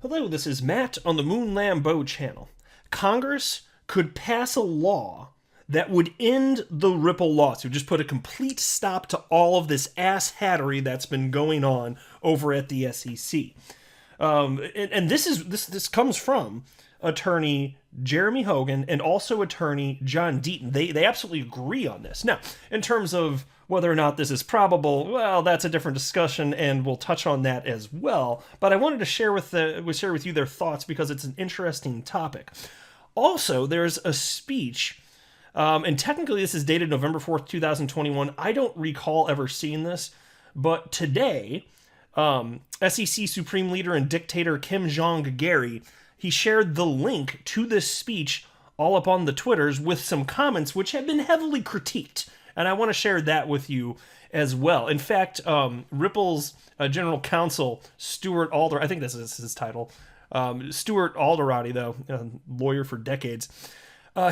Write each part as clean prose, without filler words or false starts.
Hello, this is Matt on the Moon Lambeau channel. Congress could pass a law that would end the Ripple lawsuit, just put a complete stop to all of this ass-hattery that's been going on over at the SEC. And this comes from attorney Jeremy Hogan and also attorney John Deaton. They absolutely agree on this. Now, in terms of whether or not this is probable, well, that's a different discussion, and we'll touch on that as well. But I wanted to share with you their thoughts because it's an interesting topic. Also, there's a speech, and technically this is dated November 4th, 2021. I don't recall ever seeing this, but today, SEC Supreme Leader and Dictator Kim Jong-Gary, he shared the link to this speech all up on the Twitters with some comments which have been heavily critiqued. And I want to share that with you as well. In fact, Ripple's general counsel, Stuart Alder, I think this is his title, Stuart Alderati, though, lawyer for decades,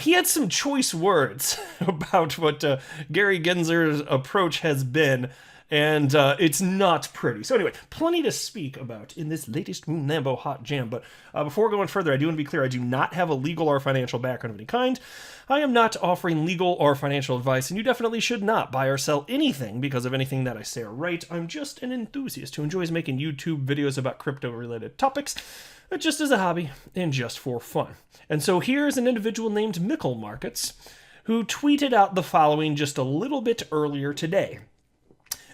he had some choice words about what Gary Gensler's approach has been, and it's not pretty. So anyway, plenty to speak about in this latest Moon Lambeau Hot Jam. But before going further, I do want to be clear, I do not have a legal or financial background of any kind. I am not offering legal or financial advice, and you definitely should not buy or sell anything because of anything that I say or write. I'm just an enthusiast who enjoys making YouTube videos about crypto-related topics, just as a hobby and just for fun. And so here's an individual named Mickle Markets who tweeted out the following just a little bit earlier today.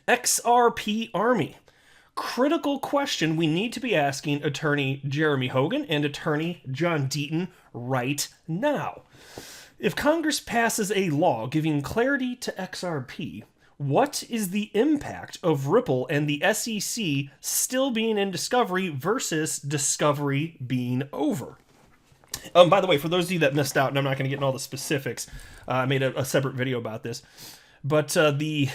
XRP Army. Critical question we need to be asking attorney Jeremy Hogan and attorney John Deaton right now. If Congress passes a law giving clarity to XRP, what is the impact of Ripple and the SEC still being in discovery versus discovery being over? By the way, for those of you that missed out, and I'm not going to get into all the specifics, I made a separate video about this, but the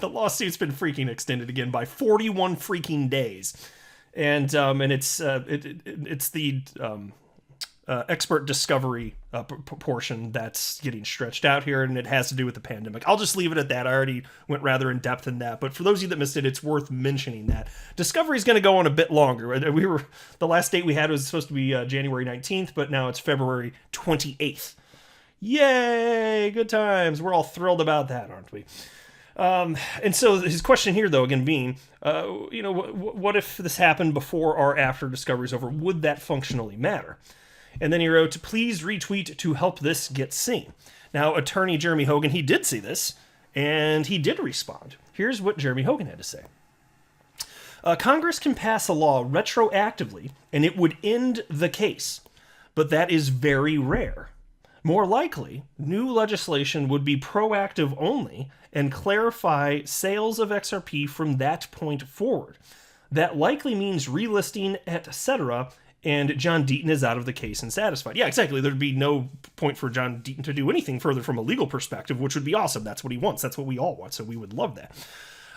lawsuit's been freaking extended again by 41 freaking days, and it's the expert discovery portion that's getting stretched out here, and it has to do with the pandemic. I'll just leave it at that. I already went rather in depth in that, but for those of you that missed it, it's worth mentioning that discovery is going to go on a bit longer. The last date we had was supposed to be January 19th, but now it's February 28th. Yay! Good times. We're all thrilled about that, aren't we? And so his question here, though, again being, what if this happened before or after discovery is over? Would that functionally matter? And then he wrote, please retweet to help this get seen. Now, attorney Jeremy Hogan, he did see this, and he did respond. Here's what Jeremy Hogan had to say. Congress can pass a law retroactively, and it would end the case, but that is very rare. More likely, new legislation would be proactive only and clarify sales of XRP from that point forward. That likely means relisting, etc., and John Deaton is out of the case and satisfied. Yeah, exactly. Thered be no point for John Deaton to do anything further from a legal perspective, which would be awesome. That's what he wants. That's what we all want, so we would love that.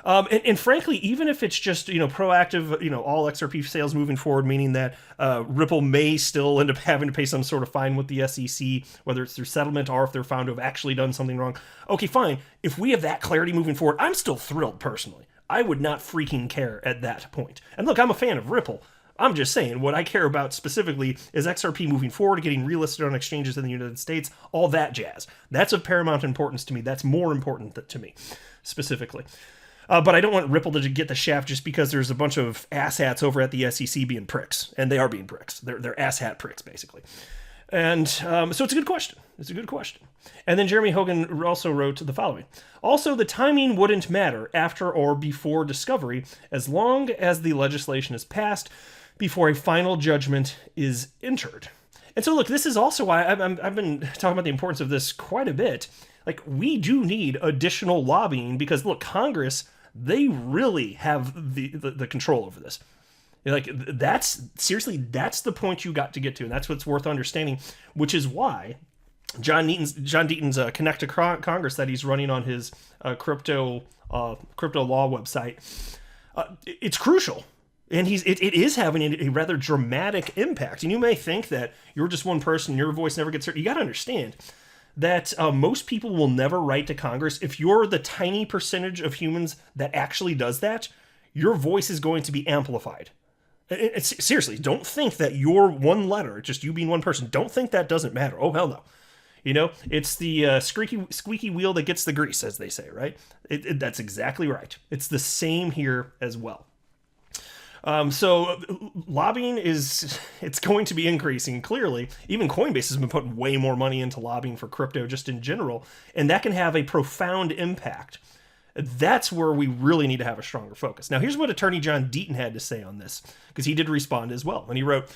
And frankly, even if it's just, proactive, all XRP sales moving forward, meaning that Ripple may still end up having to pay some sort of fine with the SEC, whether it's through settlement or if they're found to have actually done something wrong. Okay, fine. If we have that clarity moving forward, I'm still thrilled personally. I would not freaking care at that point. And look, I'm a fan of Ripple. I'm just saying, what I care about specifically is XRP moving forward, getting relisted on exchanges in the United States, all that jazz. That's of paramount importance to me. That's more important to me, specifically. But I don't want Ripple to get the shaft just because there's a bunch of asshats over at the SEC being pricks. And they are being pricks. They're asshat pricks, basically. And so it's a good question. It's a good question. And then Jeremy Hogan also wrote the following. Also, the timing wouldn't matter after or before discovery as long as the legislation is passed before a final judgment is entered. And so, look, this is also why I've been talking about the importance of this quite a bit. Like, we do need additional lobbying because, look, Congress, they really have the control over this. Like, that's the point you got to get to, and that's what's worth understanding, which is why John Deaton's Connect to Congress that he's running on his crypto law website, it's crucial. And it is having a rather dramatic impact. And you may think that you're just one person, your voice never gets heard. You got to understand that most people will never write to Congress. If you're the tiny percentage of humans that actually does that, your voice is going to be amplified. Seriously, don't think that your one letter, just you being one person, don't think that doesn't matter. Oh, hell no. It's the squeaky wheel that gets the grease, as they say, right? That's exactly right. It's the same here as well. So lobbying it's going to be increasing, clearly. Even Coinbase has been putting way more money into lobbying for crypto just in general, and that can have a profound impact. That's where we really need to have a stronger focus. Now, here's what Attorney John Deaton had to say on this, because he did respond as well. And he wrote,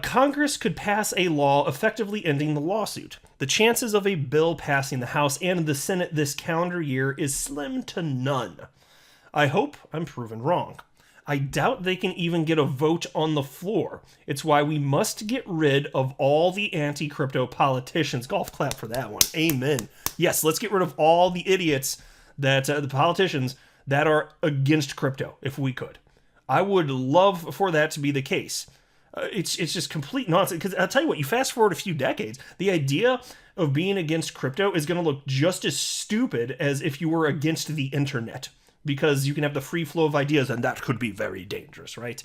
Congress could pass a law effectively ending the lawsuit. The chances of a bill passing the House and the Senate this calendar year is slim to none. I hope I'm proven wrong. I doubt they can even get a vote on the floor. It's why we must get rid of all the anti-crypto politicians. Golf clap for that one. Amen. Yes, let's get rid of all the idiots, that the politicians that are against crypto, if we could. I would love for that to be the case. It's just complete nonsense. Because I'll tell you what, you fast forward a few decades, the idea of being against crypto is going to look just as stupid as if you were against the internet. Because you can have the free flow of ideas, and that could be very dangerous, right?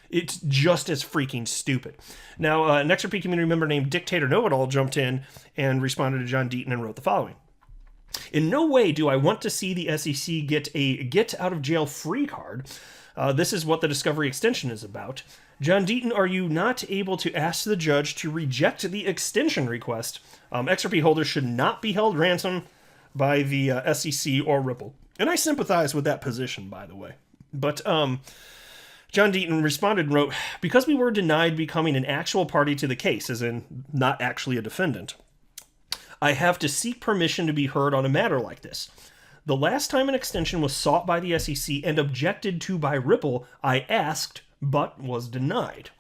It's just as freaking stupid. Now, an XRP community member named Dictator Know-It-All jumped in and responded to John Deaton and wrote the following. In no way do I want to see the SEC get a get-out-of-jail-free card. This is what the discovery extension is about. John Deaton, are you not able to ask the judge to reject the extension request? XRP holders should not be held ransom by the SEC or Ripple. And I sympathize with that position, by the way. But John Deaton responded and wrote, because we were denied becoming an actual party to the case, as in not actually a defendant, I have to seek permission to be heard on a matter like this. The last time an extension was sought by the SEC and objected to by Ripple, I asked, but was denied.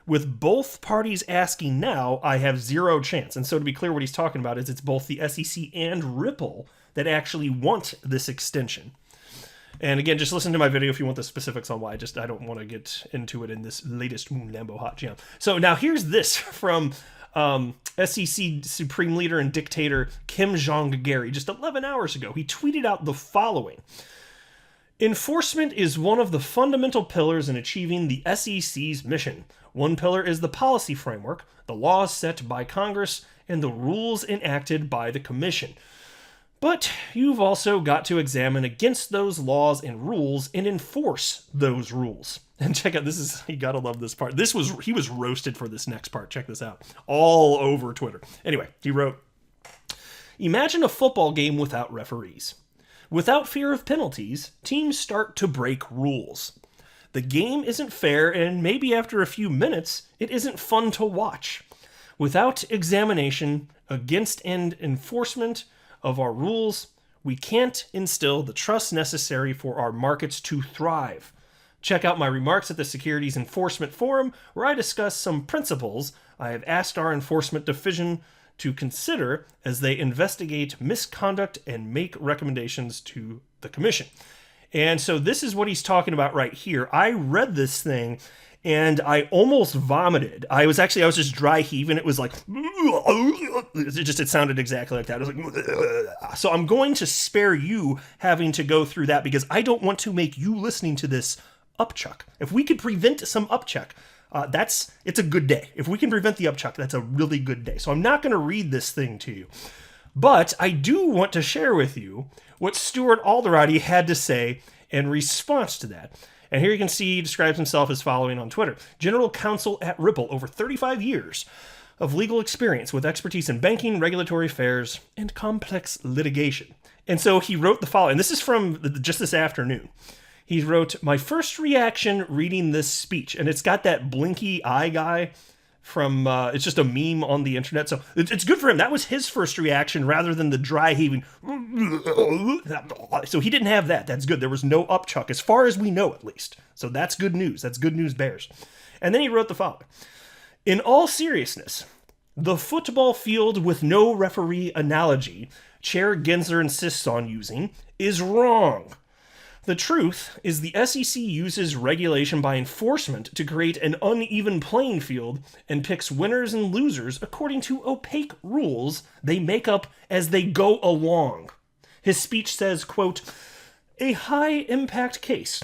With both parties asking now, I have zero chance. And so to be clear, what he's talking about is it's both the SEC and Ripple that actually want this extension. And again, just listen to my video if you want the specifics on why. I don't want to get into it in this latest Lambo Hot Jam. So now here's this from SEC Supreme Leader and Dictator Kim Jong-Gary just 11 hours ago. He tweeted out the following. Enforcement is one of the fundamental pillars in achieving the SEC's mission. One pillar is the policy framework, the laws set by Congress, and the rules enacted by the Commission. But you've also got to examine against those laws and rules and enforce those rules. And check out, you gotta love this part. He was roasted for this next part. Check this out. All over Twitter. Anyway, he wrote, imagine a football game without referees. Without fear of penalties, teams start to break rules. The game isn't fair, and maybe after a few minutes, it isn't fun to watch. Without examination against and enforcement of our rules, we can't instill the trust necessary for our markets to thrive. Check out my remarks at the Securities Enforcement Forum, where I discuss some principles I have asked our enforcement division to consider as they investigate misconduct and make recommendations to the commission. And so this is what he's talking about right here. I read this thing and I almost vomited. I was just dry heaving. It was like, it sounded exactly like that. I was like, so I'm going to spare you having to go through that because I don't want to make you listening to this upchuck. If we could prevent some upchuck, it's a good day. If we can prevent the upchuck, that's a really good day. So I'm not going to read this thing to you. But I do want to share with you what Stuart Alderati had to say in response to that. And here you can see he describes himself as following on Twitter. General counsel at Ripple, over 35 years of legal experience with expertise in banking, regulatory affairs, and complex litigation. And so he wrote the following. This is from just this afternoon. He wrote, my first reaction reading this speech, and it's got that blinky eye guy from, it's just a meme on the internet. So it's good for him. That was his first reaction rather than the dry heaving. So he didn't have that. That's good. There was no upchuck, as far as we know, at least. So that's good news. That's good news, Bears. And then he wrote the following. In all seriousness, the football field with no referee analogy Chair Gensler insists on using is wrong. The truth is the SEC uses regulation by enforcement to create an uneven playing field and picks winners and losers according to opaque rules they make up as they go along. His speech says, quote, a high-impact case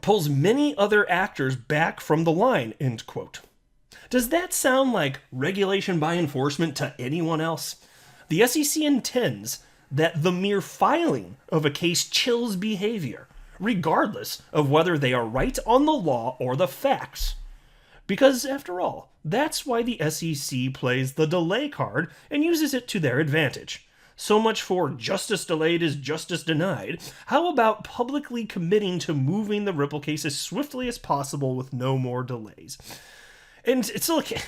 pulls many other actors back from the line, end quote. Does that sound like regulation by enforcement to anyone else? The SEC intends that the mere filing of a case chills behavior, regardless of whether they are right on the law or the facts. Because, after all, that's why the SEC plays the delay card and uses it to their advantage. So much for justice delayed is justice denied. How about publicly committing to moving the Ripple case as swiftly as possible with no more delays? And it's like,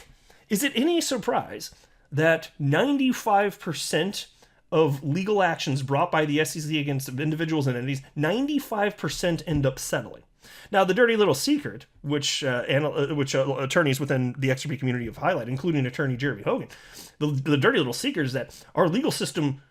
is it any surprise that 95% of legal actions brought by the SEC against individuals and entities, 95% end up settling? Now, the dirty little secret, which attorneys within the XRP community have highlighted, including attorney Jeremy Hogan, the dirty little secret is that our legal system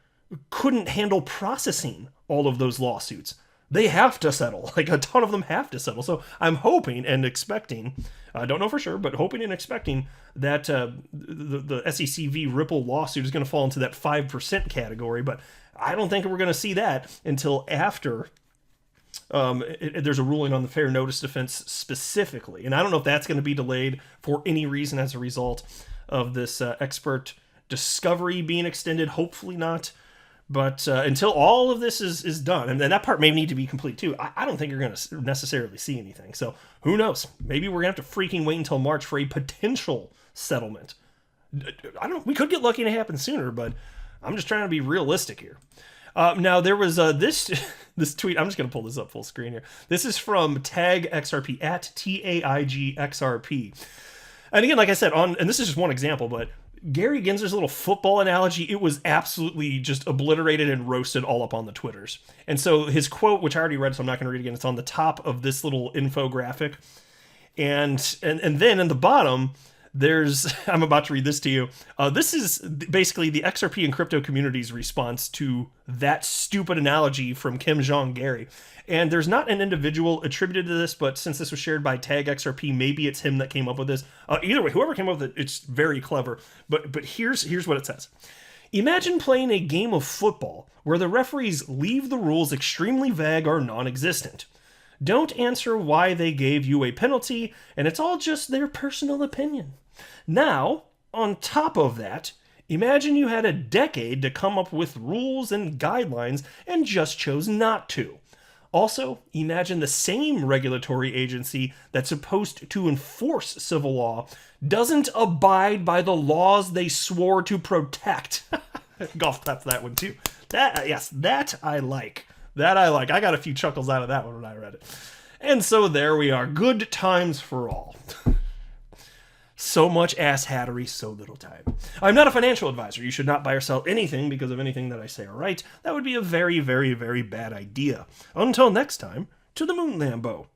couldn't handle processing all of those lawsuits. They have to settle. Like, a ton of them have to settle. So I'm hoping and expecting, I don't know for sure, but hoping and expecting that the SEC v. Ripple lawsuit is going to fall into that 5% category. But I don't think we're going to see that until after there's a ruling on the fair notice defense specifically. And I don't know if that's going to be delayed for any reason as a result of this expert discovery being extended. Hopefully not. But until all of this is done, and that part may need to be complete too, I don't think you're going to necessarily see anything. So who knows? Maybe we're going to have to freaking wait until March for a potential settlement. We could get lucky and it happens sooner, but I'm just trying to be realistic here. Now, there was this tweet. I'm just going to pull this up full screen here. This is from Tag XRP, at TAIG XRP. And again, like I said, and this is just one example, but Gary Gensler's little football analogy, it was absolutely just obliterated and roasted all up on the Twitters. And so his quote, which I already read, so I'm not going to read it again, it's on the top of this little infographic. And then in the bottom, I'm about to read this to you. This is basically the XRP and crypto community's response to that stupid analogy from Kim Jong-Gary. And there's not an individual attributed to this, but since this was shared by Tag XRP, maybe it's him that came up with this. Either way, whoever came up with it, it's very clever. But here's what it says. Imagine playing a game of football where the referees leave the rules extremely vague or non-existent. Don't answer why they gave you a penalty, and it's all just their personal opinion. Now, on top of that, imagine you had a decade to come up with rules and guidelines and just chose not to. Also, imagine the same regulatory agency that's supposed to enforce civil law doesn't abide by the laws they swore to protect. Golf clap for that one too. That I like. I got a few chuckles out of that one when I read it. And so there we are. Good times for all. So much ass hattery, so little time. I'm not a financial advisor. You should not buy or sell anything because of anything that I say or write. That would be a very, very, very bad idea. Until next time, to the moon, Lambo.